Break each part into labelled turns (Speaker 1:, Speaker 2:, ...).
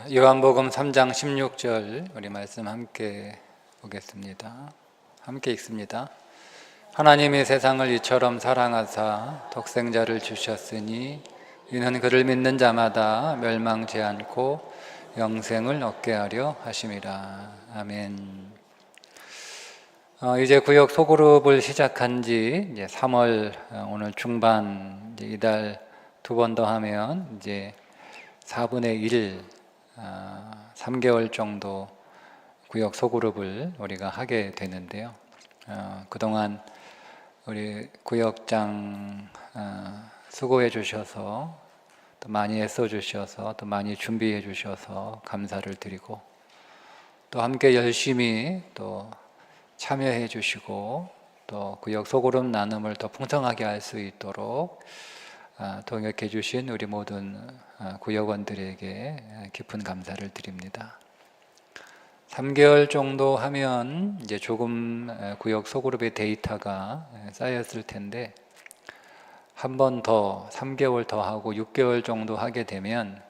Speaker 1: 요한복음 3장 16절 우리 말씀 함께 보겠습니다. 함께 읽습니다. 하나님이 세상을 이처럼 사랑하사 독생자를 주셨으니 이는 그를 믿는 자마다 멸망치 않고 영생을 얻게 하려 하심이라. 아멘. 이제 구역 소그룹을 시작한 지 이제 3월 오늘 중반 이달 2번 더 하면 이제 4분의 1 3개월 정도 구역 소그룹을 우리가 하게 되는데요. 그동안 우리 구역장 수고해 주셔서 또 많이 애써 주셔서 또 많이 준비해 주셔서 감사를 드리고 또 함께 열심히 또 참여해 주시고 또 구역 소그룹 나눔을 더 풍성하게 할 수 있도록 동역해 주신 우리 모든 구역원들에게 깊은 감사를 드립니다. 3개월 정도 하면 이제 조금 구역 소그룹의 데이터가 쌓였을 텐데 한 번 더 3개월 더 하고 6개월 정도 하게 되면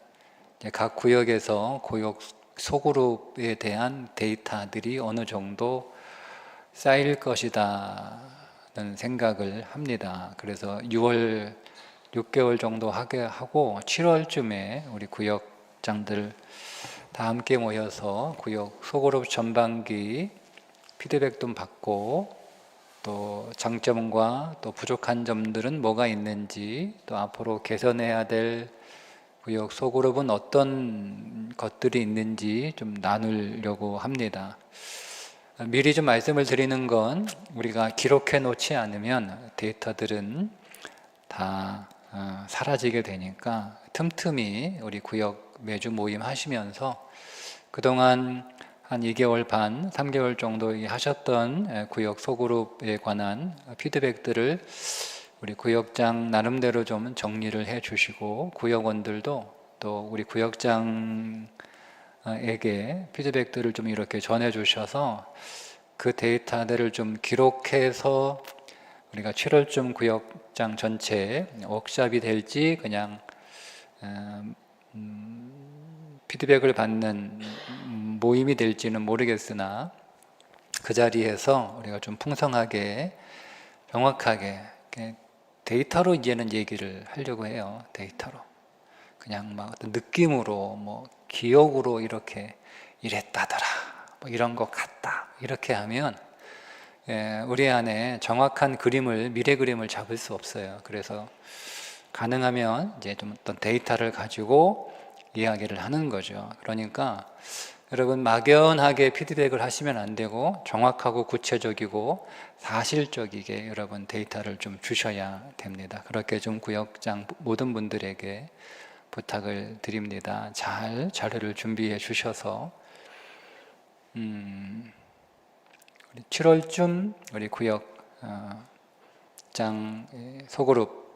Speaker 1: 이제 각 구역에서 구역 소그룹에 대한 데이터들이 어느 정도 쌓일 것이다는 생각을 합니다. 그래서 6개월 정도 하게 하고 7월쯤에 우리 구역장들 다 함께 모여서 구역 소그룹 전반기 피드백 좀 받고 또 장점과 또 부족한 점들은 뭐가 있는지 또 앞으로 개선해야 될 구역 소그룹은 어떤 것들이 있는지 좀 나누려고 합니다. 미리 좀 말씀을 드리는 건 우리가 기록해 놓지 않으면 데이터들은 다 사라지게 되니까 틈틈이 우리 구역 매주 모임 하시면서 그동안 한 2개월 반, 3개월 정도 하셨던 구역 소그룹에 관한 피드백들을 우리 구역장 나름대로 좀 정리를 해 주시고 구역원들도 또 우리 구역장에게 피드백들을 좀 이렇게 전해 주셔서 그 데이터들을 좀 기록해서 우리가 7월쯤 구역장 전체 워크숍이 될지 그냥 피드백을 받는 모임이 될지는 모르겠으나 그 자리에서 우리가 좀 풍성하게 정확하게 데이터로 이제는 얘기를 하려고 해요. 데이터로 그냥 막 어떤 느낌으로 뭐 기억으로 이렇게 이랬다더라 뭐 이런 것 같다 이렇게 하면 우리 안에 정확한 그림을 미래 그림을 잡을 수 없어요. 그래서 가능하면 이제 좀 어떤 데이터를 가지고 이야기를 하는 거죠. 그러니까 여러분 막연하게 피드백을 하시면 안 되고 정확하고 구체적이고 사실적이게 여러분 데이터를 좀 주셔야 됩니다. 그렇게 좀 구역장 모든 분들에게 부탁을 드립니다. 잘 자료를 준비해 주셔서 7월쯤 우리 구역장 소그룹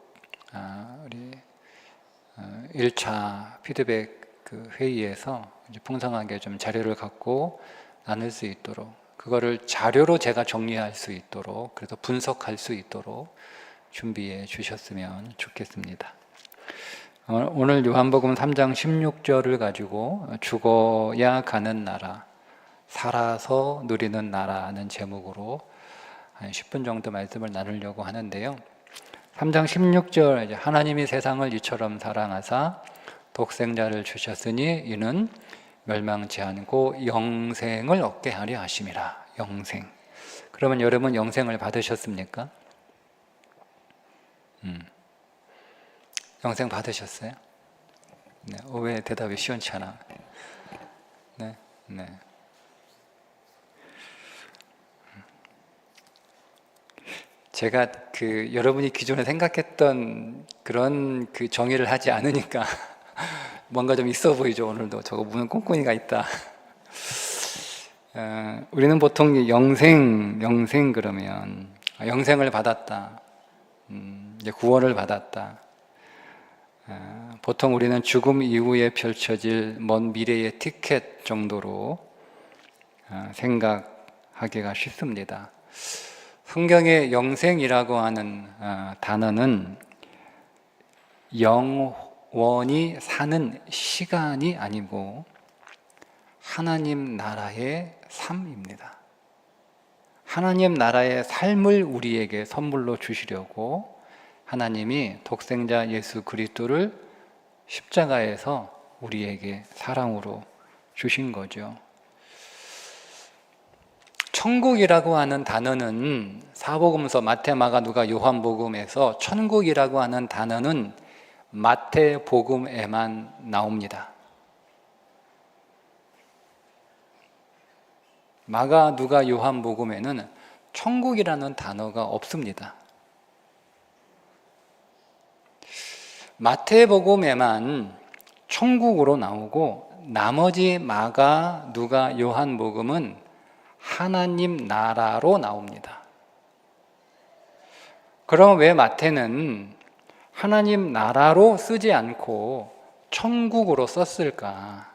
Speaker 1: 우리 1차 피드백 그 회의에서 이제 풍성하게 좀 자료를 갖고 나눌 수 있도록 그거를 자료로 제가 정리할 수 있도록 그래서 분석할 수 있도록 준비해 주셨으면 좋겠습니다. 오늘 요한복음 3장 16절을 가지고 죽어야 가는 나라 살아서 누리는 나라는 제목으로 한 10분 정도 말씀을 나누려고 하는데요. 3장 16절 하나님이 세상을 이처럼 사랑하사 독생자를 주셨으니 이는 멸망치 않고 영생을 얻게 하려 하심이라. 영생. 그러면 여러분 영생을 받으셨습니까? 영생 받으셨어요? 네. 왜 대답이 시원치 않아? 네. 네. 제가 여러분이 기존에 생각했던 그런 정의를 하지 않으니까 뭔가 좀 있어 보이죠. 오늘도 저거 무슨 꼼꼼이가 있다. 우리는 보통 영생 그러면 영생을 받았다, 이제 구원을 받았다. 보통 우리는 죽음 이후에 펼쳐질 먼 미래의 티켓 정도로 생각하기가 쉽습니다. 성경의 영생이라고 하는 단어는 영원히 사는 시간이 아니고 하나님 나라의 삶입니다. 하나님 나라의 삶을 우리에게 선물로 주시려고 하나님이 독생자 예수 그리스도를 십자가에서 우리에게 사랑으로 주신 거죠. 천국이라고 하는 단어는 사복음서 마태, 마가, 누가, 요한복음에서 천국이라고 하는 단어는 마태복음에만 나옵니다. 마가, 누가, 요한복음에는 천국이라는 단어가 없습니다. 마태복음에만 천국으로 나오고 나머지 마가, 누가, 요한복음은 하나님 나라로 나옵니다. 그럼 왜 마태는 하나님 나라로 쓰지 않고 천국으로 썼을까?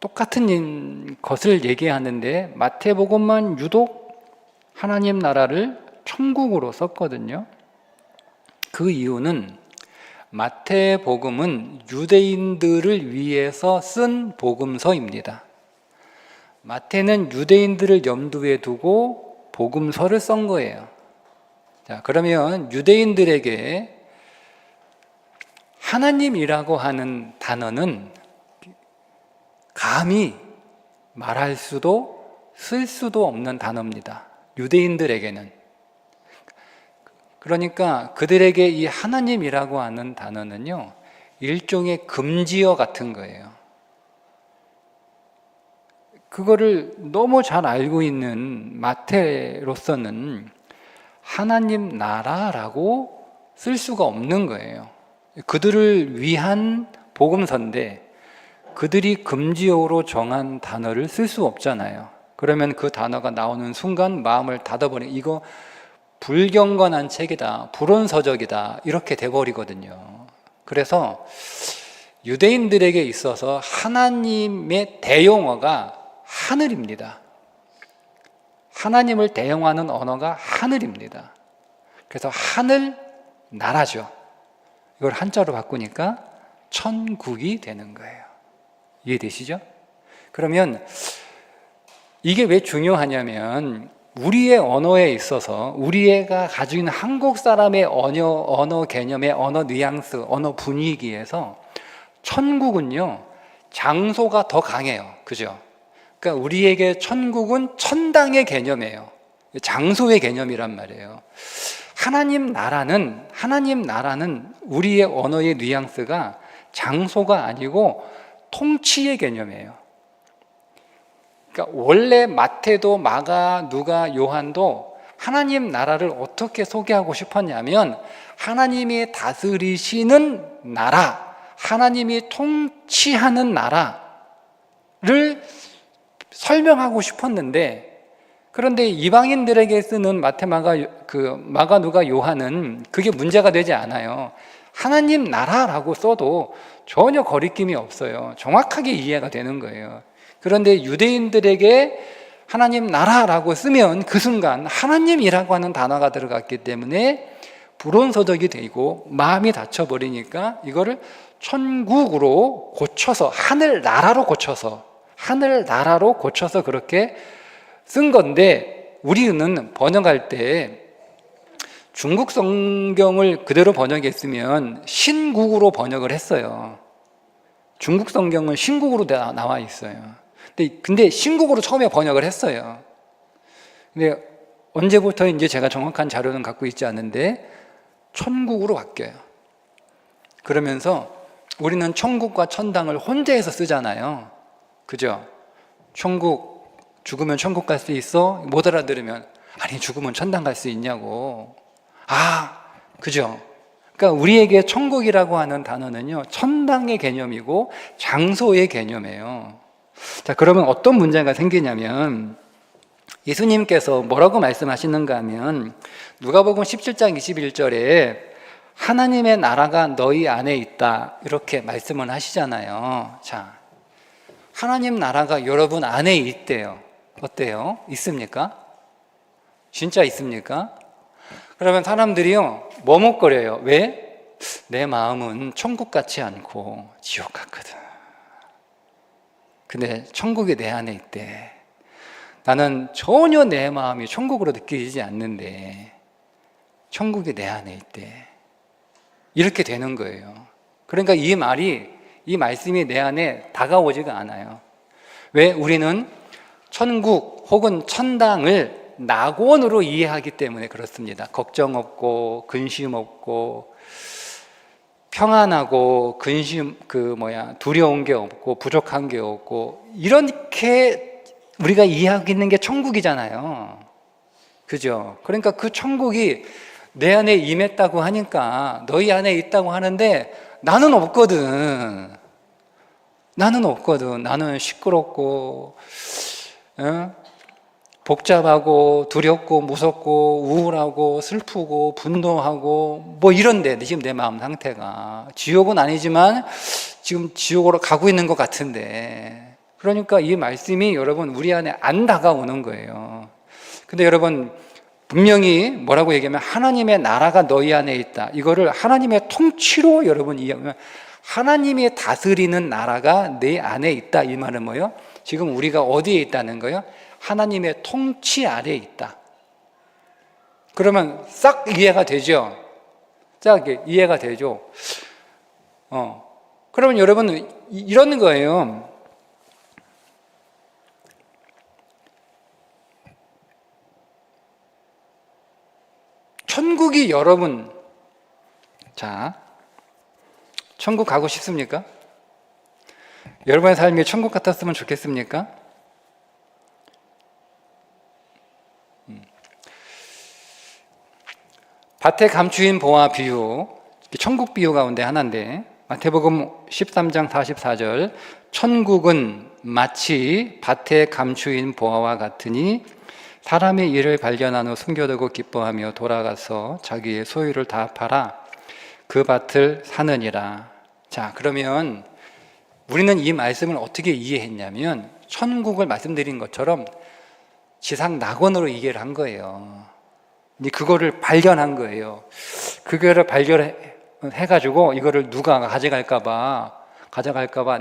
Speaker 1: 똑같은 것을 얘기하는데 마태복음만 유독 하나님 나라를 천국으로 썼거든요. 그 이유는 마태복음은 유대인들을 위해서 쓴 복음서입니다. 마태는 유대인들을 염두에 두고 복음서를 쓴 거예요. 자, 그러면 유대인들에게 하나님이라고 하는 단어는 감히 말할 수도 쓸 수도 없는 단어입니다. 유대인들에게는. 그러니까 그들에게 이 하나님이라고 하는 단어는요, 일종의 금지어 같은 거예요. 그거를 너무 잘 알고 있는 마태로서는 하나님 나라라고 쓸 수가 없는 거예요. 그들을 위한 복음서인데 그들이 금지어로 정한 단어를 쓸 수 없잖아요. 그러면 그 단어가 나오는 순간 마음을 닫아버리는, 이거 불경건한 책이다, 불온서적이다, 이렇게 돼버리거든요. 그래서 유대인들에게 있어서 하나님의 대용어가 하늘입니다. 하나님을 대용하는 언어가 하늘입니다. 그래서 하늘 나라죠. 이걸 한자로 바꾸니까 천국이 되는 거예요. 이해되시죠? 그러면 이게 왜 중요하냐면 우리의 언어에 있어서 우리가 가지고 있는 한국 사람의 언어 개념의 언어 뉘앙스, 언어 분위기에서 천국은요, 장소가 더 강해요. 그죠? 그러니까 우리에게 천국은 천당의 개념이에요. 장소의 개념이란 말이에요. 하나님 나라는 우리의 언어의 뉘앙스가 장소가 아니고 통치의 개념이에요. 그러니까 원래 마태도 마가, 누가, 요한도 하나님 나라를 어떻게 소개하고 싶었냐면 하나님이 다스리시는 나라, 하나님이 통치하는 나라를 설명하고 싶었는데, 그런데 이방인들에게 쓰는 마태, 마가, 누가, 요한은 그게 문제가 되지 않아요. 하나님 나라라고 써도 전혀 거리낌이 없어요. 정확하게 이해가 되는 거예요. 그런데 유대인들에게 하나님 나라라고 쓰면 그 순간 하나님이라고 하는 단어가 들어갔기 때문에 불온서적이 되고 마음이 닫혀버리니까 이거를 천국으로 고쳐서 하늘나라로 고쳐서 그렇게 쓴 건데, 우리는 번역할 때 중국 성경을 그대로 번역했으면 신국으로 번역을 했어요. 중국 성경은 신국으로 나와 있어요. 근데 신국으로 처음에 번역을 했어요. 근데 언제부터 이제 제가 정확한 자료는 갖고 있지 않은데 천국으로 바뀌어요. 그러면서 우리는 천국과 천당을 혼재해서 쓰잖아요. 그죠? 천국, 죽으면 천국 갈 수 있어? 못 알아들으면 아니 죽으면 천당 갈 수 있냐고. 그죠? 그러니까 우리에게 천국이라고 하는 단어는요, 천당의 개념이고 장소의 개념이에요. 자, 그러면 어떤 문제가 생기냐면 예수님께서 뭐라고 말씀하시는가 하면 누가복음 17장 21절에 하나님의 나라가 너희 안에 있다, 이렇게 말씀을 하시잖아요. 자, 하나님 나라가 여러분 안에 있대요. 어때요? 있습니까? 진짜 있습니까? 그러면 사람들이요, 머뭇거려요. 왜? 내 마음은 천국 같지 않고 지옥 같거든. 근데 천국이 내 안에 있대. 나는 전혀 내 마음이 천국으로 느껴지지 않는데 천국이 내 안에 있대. 이렇게 되는 거예요. 그러니까 이 말씀이 내 안에 다가오지가 않아요. 왜? 우리는 천국 혹은 천당을 낙원으로 이해하기 때문에 그렇습니다. 걱정 없고 근심 없고 평안하고 두려운 게 없고 부족한 게 없고 이렇게 우리가 이해하고 있는 게 천국이잖아요. 그죠? 그러니까 그 천국이 내 안에 임했다고 하니까 너희 안에 있다고 하는데 나는 없거든. 나는 시끄럽고 복잡하고 두렵고 무섭고 우울하고 슬프고 분노하고 뭐 이런데 지금 내 마음 상태가 지옥은 아니지만 지금 지옥으로 가고 있는 것 같은데, 그러니까 이 말씀이 여러분 우리 안에 안 다가오는 거예요. 근데 여러분 분명히 뭐라고 얘기하면 하나님의 나라가 너희 안에 있다. 이거를 하나님의 통치로 여러분 이해하면 하나님이 다스리는 나라가 내 안에 있다. 이 말은 뭐예요? 지금 우리가 어디에 있다는 거예요? 하나님의 통치 아래에 있다. 그러면 싹 이해가 되죠? 싹 이해가 되죠? 그러면 여러분 이런 거예요. 천국이 여러분, 자, 천국 가고 싶습니까? 여러분의 삶이 천국 같았으면 좋겠습니까? 밭에 감추인 보화 비유, 천국 비유 가운데 하나인데 마태복음 13장 44절, 천국은 마치 밭에 감추인 보화와 같으니 사람의 일을 발견한 후 숨겨두고 기뻐하며 돌아가서 자기의 소유를 다 팔아 그 밭을 사느니라. 자, 그러면 우리는 이 말씀을 어떻게 이해했냐면 천국을 말씀드린 것처럼 지상 낙원으로 이해를 한 거예요. 그거를 발견한 거예요. 그거를 발견해가지고 이거를 누가 가져갈까봐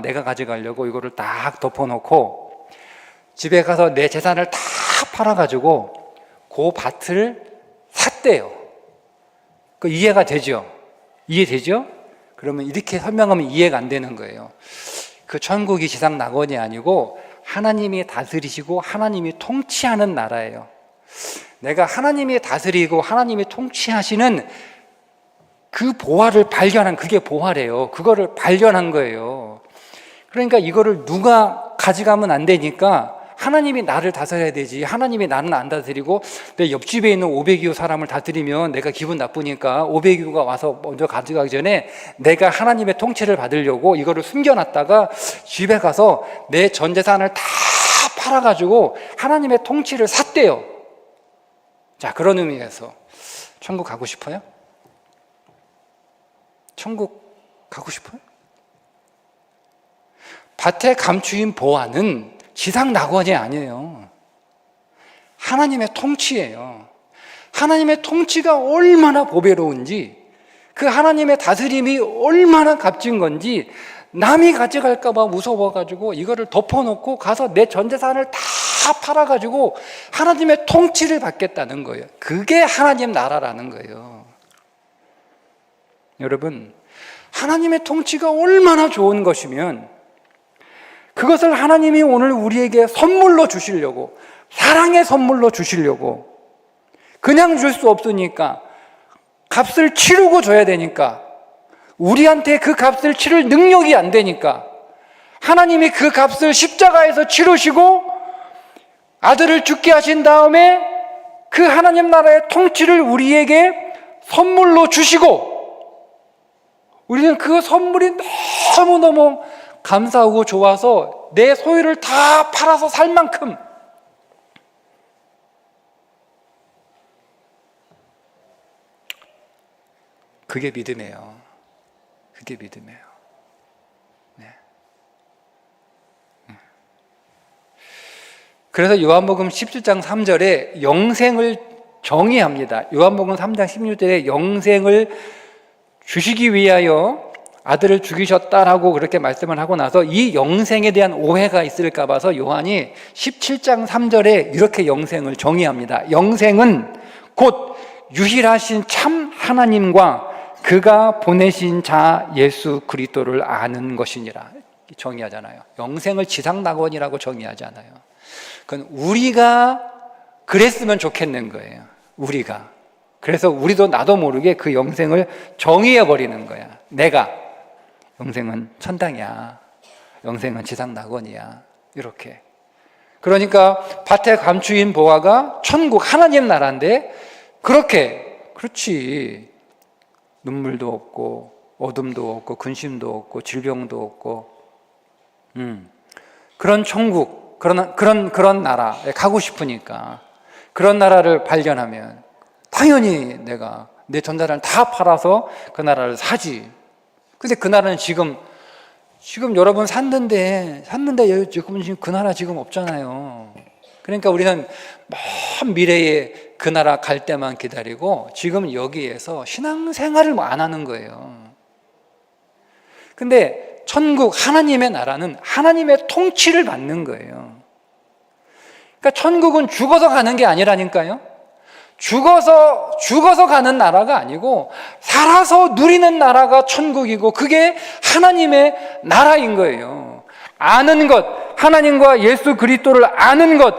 Speaker 1: 내가 가져가려고 이거를 딱 덮어놓고 집에 가서 내 재산을 다 팔아가지고 그 밭을 샀대요. 그 이해가 되죠? 이해되죠? 그러면 이렇게 설명하면 이해가 안 되는 거예요. 그 천국이 지상 낙원이 아니고 하나님이 다스리시고 하나님이 통치하는 나라예요. 내가 하나님이 다스리고 하나님이 통치하시는 그 보화를 발견한, 그게 보화래요. 그거를 발견한 거예요. 그러니까 이거를 누가 가져가면 안 되니까 하나님이 나를 다스려야 되지. 하나님이 나는 안 다스리고 내 옆집에 있는 500여 사람을 다스리면 내가 기분 나쁘니까 500여가 와서 먼저 가져가기 전에 내가 하나님의 통치를 받으려고 이거를 숨겨놨다가 집에 가서 내 전 재산을 다 팔아가지고 하나님의 통치를 샀대요. 자, 그런 의미에서 천국 가고 싶어요? 천국 가고 싶어요? 밭에 감추인 보화는 지상 낙원이 아니에요. 하나님의 통치예요. 하나님의 통치가 얼마나 보배로운지, 그 하나님의 다스림이 얼마나 값진 건지 남이 가져갈까 봐 무서워가지고 이거를 덮어놓고 가서 내 전 재산을 다 팔아가지고 하나님의 통치를 받겠다는 거예요. 그게 하나님 나라라는 거예요. 여러분, 하나님의 통치가 얼마나 좋은 것이면 그것을 하나님이 오늘 우리에게 선물로 주시려고, 사랑의 선물로 주시려고, 그냥 줄 수 없으니까 값을 치르고 줘야 되니까, 우리한테 그 값을 치를 능력이 안 되니까 하나님이 그 값을 십자가에서 치르시고 아들을 죽게 하신 다음에 그 하나님 나라의 통치를 우리에게 선물로 주시고, 우리는 그 선물이 너무너무 감사하고 좋아서 내 소유를 다 팔아서 살 만큼, 그게 믿음이에요. 그게 믿음이에요. 네. 그래서 요한복음 17장 3절에 영생을 정의합니다. 요한복음 3장 16절에 영생을 주시기 위하여 아들을 죽이셨다라고 그렇게 말씀을 하고 나서 이 영생에 대한 오해가 있을까 봐서 요한이 17장 3절에 이렇게 영생을 정의합니다. 영생은 곧 유일하신 참 하나님과 그가 보내신 자 예수 그리스도를 아는 것이니라 정의하잖아요. 영생을 지상낙원이라고 정의하잖아요. 그건 우리가 그랬으면 좋겠는 거예요. 우리가. 그래서 우리도 나도 모르게 그 영생을 정의해 버리는 거야. 내가 영생은 천당이야. 영생은 지상낙원이야. 이렇게. 그러니까 밭의 감추인 보화가 천국 하나님 나라인데 그렇게 그렇지. 눈물도 없고 어둠도 없고 근심도 없고 질병도 없고 그런 천국 그런 나라에 가고 싶으니까 그런 나라를 발견하면 당연히 내가 내 전자를 다 팔아서 그 나라를 사지. 근데 그 나라는 지금 여러분 샀는데 지금 그 나라 지금 없잖아요. 그러니까 우리는 먼 미래에 그 나라 갈 때만 기다리고 지금 여기에서 신앙생활을 안 하는 거예요. 근데 천국 하나님의 나라는 하나님의 통치를 받는 거예요. 그러니까 천국은 죽어서 가는 게 아니라니까요. 죽어서 가는 나라가 아니고 살아서 누리는 나라가 천국이고 그게 하나님의 나라인 거예요. 아는 것, 하나님과 예수 그리스도를 아는 것,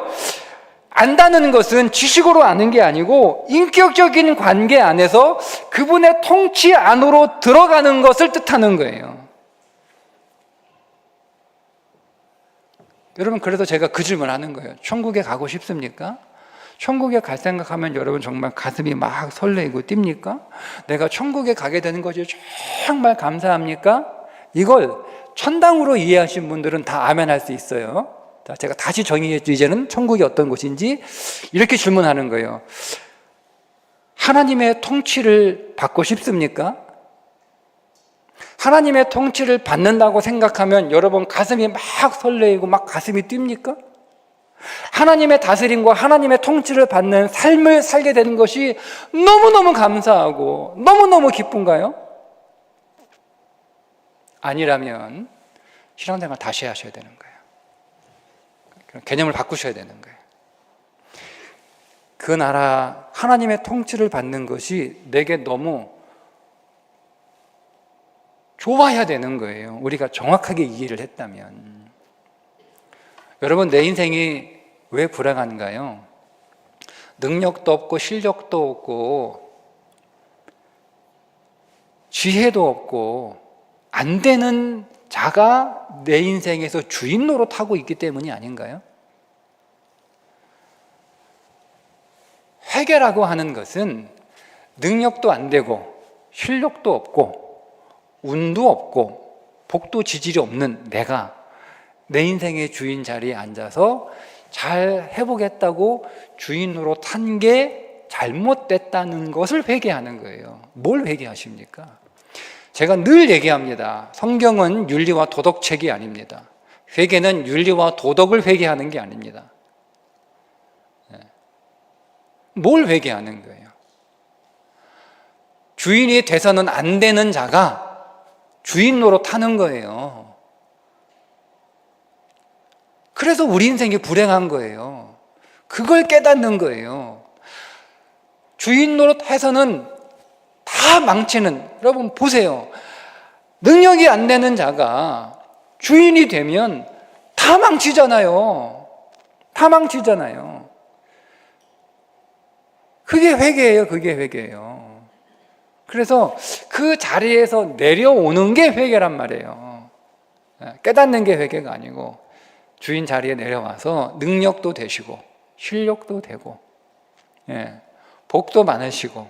Speaker 1: 안다는 것은 지식으로 아는 게 아니고 인격적인 관계 안에서 그분의 통치 안으로 들어가는 것을 뜻하는 거예요. 여러분, 그래서 제가 그 질문을 하는 거예요. 천국에 가고 싶습니까? 천국에 갈 생각하면 여러분 정말 가슴이 막 설레이고 뜁니까? 내가 천국에 가게 되는 것이 정말 감사합니까? 이걸 천당으로 이해하신 분들은 다 아멘 할 수 있어요. 자, 제가 다시 정의했죠. 이제는 천국이 어떤 곳인지 이렇게 질문하는 거예요. 하나님의 통치를 받고 싶습니까? 하나님의 통치를 받는다고 생각하면 여러분 가슴이 막 설레이고 막 가슴이 뜁니까? 하나님의 다스림과 하나님의 통치를 받는 삶을 살게 되는 것이 너무너무 감사하고 너무너무 기쁜가요? 아니라면 신앙생활 다시 하셔야 되는 거예요. 개념을 바꾸셔야 되는 거예요. 그 나라 하나님의 통치를 받는 것이 내게 너무 좋아야 되는 거예요. 우리가 정확하게 이해를 했다면. 여러분, 내 인생이 왜 불행한가요? 능력도 없고 실력도 없고 지혜도 없고 안 되는 자가 내 인생에서 주인 노릇하고 있기 때문이 아닌가요? 회개라고 하는 것은 능력도 안 되고 실력도 없고 운도 없고 복도 지질이 없는 내가 내 인생의 주인 자리에 앉아서 잘 해보겠다고 주인으로 탄 게 잘못됐다는 것을 회개하는 거예요. 뭘 회개하십니까? 제가 늘 얘기합니다. 성경은 윤리와 도덕책이 아닙니다. 회개는 윤리와 도덕을 회개하는 게 아닙니다. 뭘 회개하는 거예요? 주인이 돼서는 안 되는 자가 주인 노릇하는 거예요. 그래서 우리 인생이 불행한 거예요. 그걸 깨닫는 거예요. 주인 노릇해서는 다 망치는, 여러분 보세요. 능력이 안 되는 자가 주인이 되면 다 망치잖아요. 다 망치잖아요. 그게 회개예요. 그게 회개예요. 그래서 그 자리에서 내려오는 게 회개란 말이에요. 깨닫는 게 회개가 아니고 주인 자리에 내려와서 능력도 되시고 실력도 되고 복도 많으시고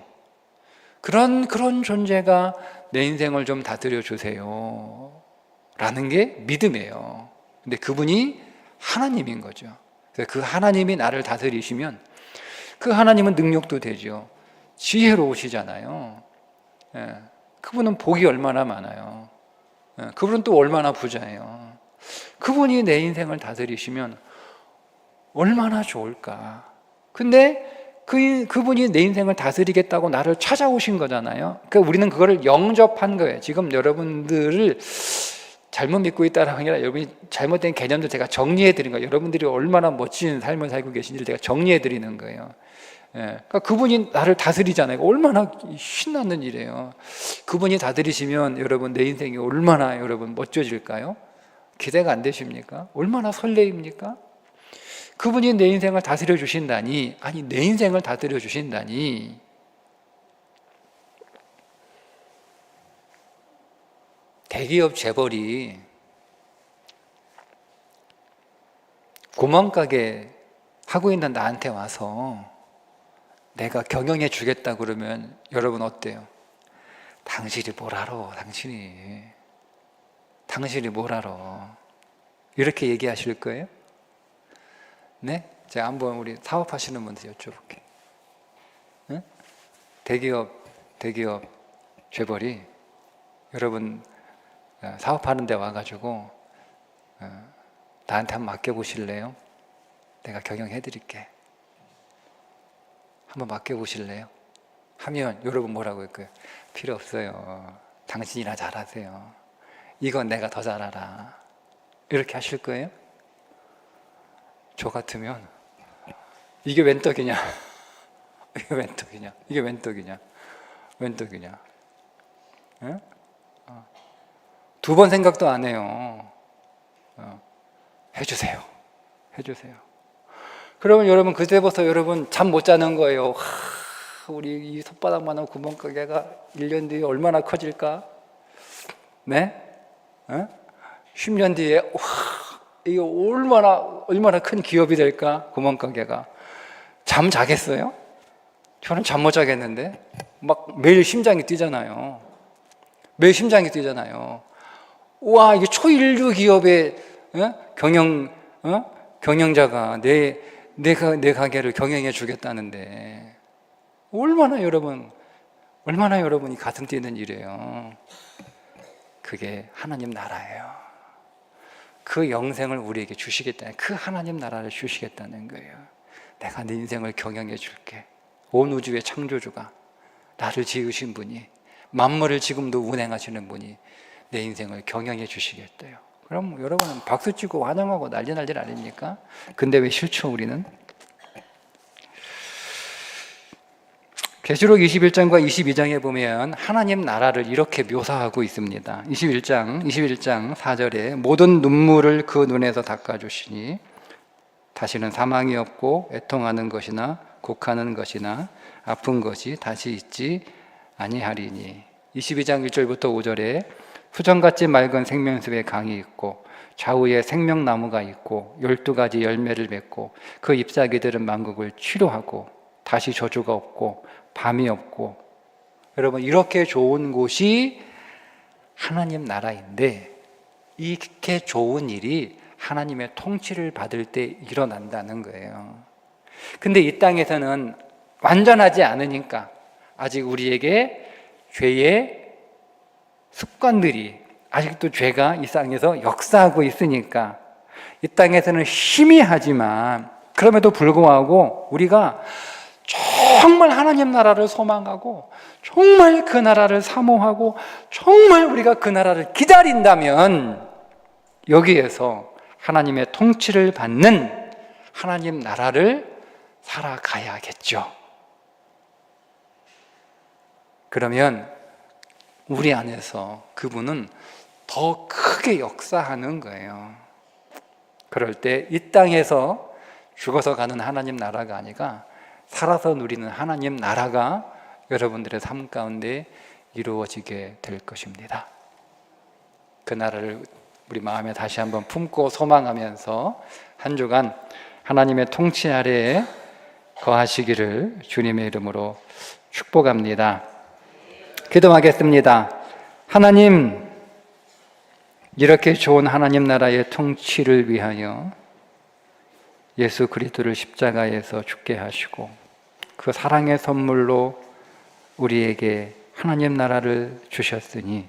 Speaker 1: 그런 존재가 내 인생을 좀 다스려 주세요 라는 게 믿음이에요. 근데 그분이 하나님인 거죠. 그래서 그 하나님이 나를 다스리시면 그 하나님은 능력도 되죠. 지혜로우시잖아요. 그분은 복이 얼마나 많아요. 그분은 또 얼마나 부자예요. 그분이 내 인생을 다스리시면 얼마나 좋을까. 근데 그분이 내 인생을 다스리겠다고 나를 찾아오신 거잖아요. 그러니까 우리는 그거를 영접한 거예요. 지금 여러분들을 잘못 믿고 있다는 게 아니라 여러분이 잘못된 개념들 제가 정리해 드린 거예요. 여러분들이 얼마나 멋진 삶을 살고 계신지를 제가 정리해 드리는 거예요. 예, 그러니까 그분이 나를 다스리잖아요. 얼마나 신나는 일이에요. 그분이 다스리시면 여러분 내 인생이 얼마나 여러분 멋져질까요? 기대가 안 되십니까? 얼마나 설레입니까? 그분이 내 인생을 다스려 주신다니, 아니 내 인생을 다스려 주신다니, 대기업 재벌이 구멍가게 하고 있는 나한테 와서 내가 경영해 주겠다 그러면 여러분 어때요? 당신이 뭘 알아? 당신이 뭘 알아? 이렇게 얘기하실 거예요? 네? 제가 한번 우리 사업하시는 분들 여쭤볼게요. 네? 대기업 재벌이 여러분 사업하는 데 와가지고 나한테 한번 맡겨보실래요? 내가 경영해 드릴게. 한번 맡겨보실래요? 하면 여러분 뭐라고 할까요? 필요 없어요. 당신이나 잘하세요. 이건 내가 더 잘 알아. 이렇게 하실 거예요? 저 같으면 이게 웬 떡이냐? 이게 웬 떡이냐? 이게 웬 떡이냐? 웬 떡이냐? 응? 두 번 생각도 안 해요. 해주세요. 그러면 여러분 그때부터 여러분 잠 못 자는 거예요. 우리 이 손바닥만한 구멍가게가 1년 뒤에 얼마나 커질까? 네? 10년 뒤에 이게 얼마나 큰 기업이 될까? 구멍가게가. 잠 자겠어요? 저는 잠 못 자겠는데 막 매일 심장이 뛰잖아요. 와, 이게 초일류 기업의 경영자가 내 가게를 경영해 주겠다는데 얼마나 여러분이 가슴 뛰는 일이에요. 그게 하나님 나라예요. 그 영생을 우리에게 주시겠다는, 그 하나님 나라를 주시겠다는 거예요. 내가 네 인생을 경영해 줄게. 온 우주의 창조주가, 나를 지으신 분이, 만물을 지금도 운행하시는 분이 내 인생을 경영해 주시겠대요. 그럼 여러분은 박수 치고 환영하고 난리 아닙니까? 근데 왜 싫죠, 우리는? 계시록 21장과 22장에 보면 하나님 나라를 이렇게 묘사하고 있습니다. 21장 4절에 모든 눈물을 그 눈에서 닦아주시니 다시는 사망이 없고 애통하는 것이나 곡하는 것이나 아픈 것이 다시 있지 아니하리니. 22장 1절부터 5절에 수정같이 맑은 생명숲의 강이 있고 좌우에 생명나무가 있고 12가지 열매를 맺고 그 잎사귀들은 만국을 치료하고 다시 저주가 없고 밤이 없고. 여러분, 이렇게 좋은 곳이 하나님 나라인데 이렇게 좋은 일이 하나님의 통치를 받을 때 일어난다는 거예요. 근데 이 땅에서는 완전하지 않으니까 아직 우리에게 죄의 습관들이, 아직도 죄가 이 땅에서 역사하고 있으니까 이 땅에서는 희미하지만 그럼에도 불구하고 우리가 정말 하나님 나라를 소망하고 정말 그 나라를 사모하고 정말 우리가 그 나라를 기다린다면 여기에서 하나님의 통치를 받는 하나님 나라를 살아가야겠죠. 그러면 우리 안에서 그분은 더 크게 역사하는 거예요. 그럴 때 이 땅에서 죽어서 가는 하나님 나라가 아니라 살아서 누리는 하나님 나라가 여러분들의 삶 가운데 이루어지게 될 것입니다. 그 나라를 우리 마음에 다시 한번 품고 소망하면서 한 주간 하나님의 통치 아래에 거하시기를 주님의 이름으로 축복합니다. 기도하겠습니다. 하나님, 이렇게 좋은 하나님 나라의 통치를 위하여 예수 그리스도를 십자가에서 죽게 하시고 그 사랑의 선물로 우리에게 하나님 나라를 주셨으니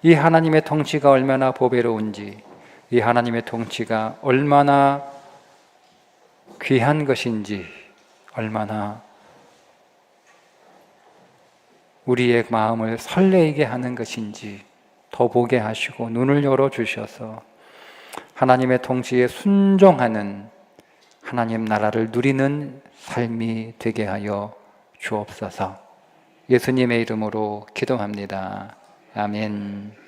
Speaker 1: 이 하나님의 통치가 얼마나 보배로운지, 이 하나님의 통치가 얼마나 귀한 것인지, 얼마나 우리의 마음을 설레게 하는 것인지 더 보게 하시고 눈을 열어주셔서 하나님의 통치에 순종하는 하나님 나라를 누리는 삶이 되게 하여 주옵소서. 예수님의 이름으로 기도합니다. 아멘.